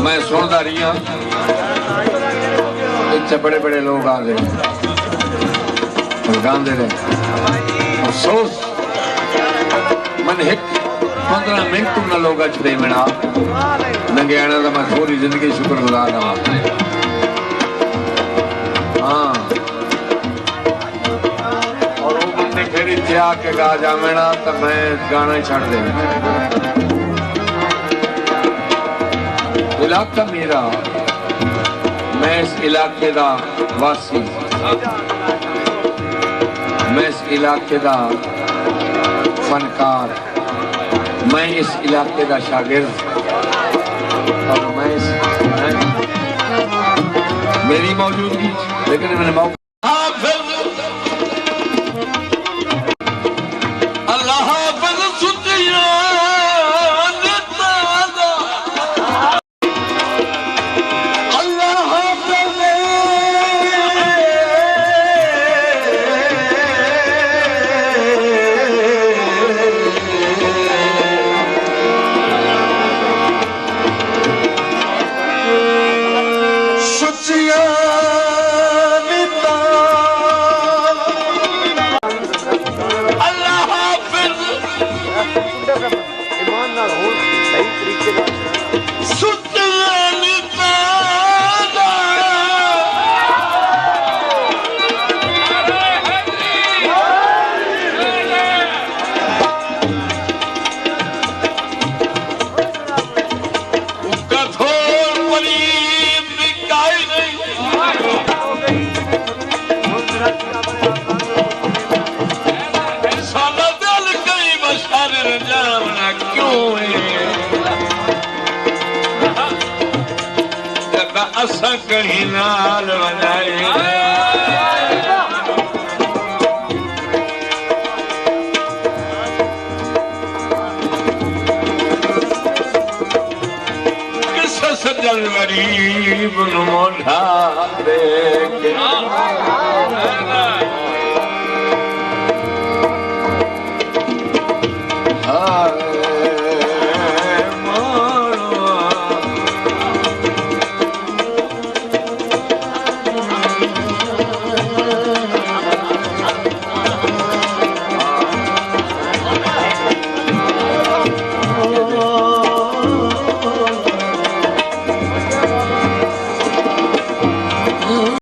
मैं सुनता रही हाँ इतने बड़े बड़े लोग आते गाते रहे। अफसोस मन एक 15 मिनट उन्हें लोग दे मिना नंगे आने का मैं थोड़ी जिंदगी शुक्रगुजार रहा। हाँ और वो बंदे फिर इतने आके गा जामेना तो मैं गाना ही छड़ दे। इलाका मेरा, मैं इस इलाके का वासी, मैं इस इलाके का फनकार, मैं इस इलाके का शागिर्द और मेरी मौजूदगी लेकिन मैंने मौका असा कहीं नाल वजाए किस सजल गरीब मोढ़ा देख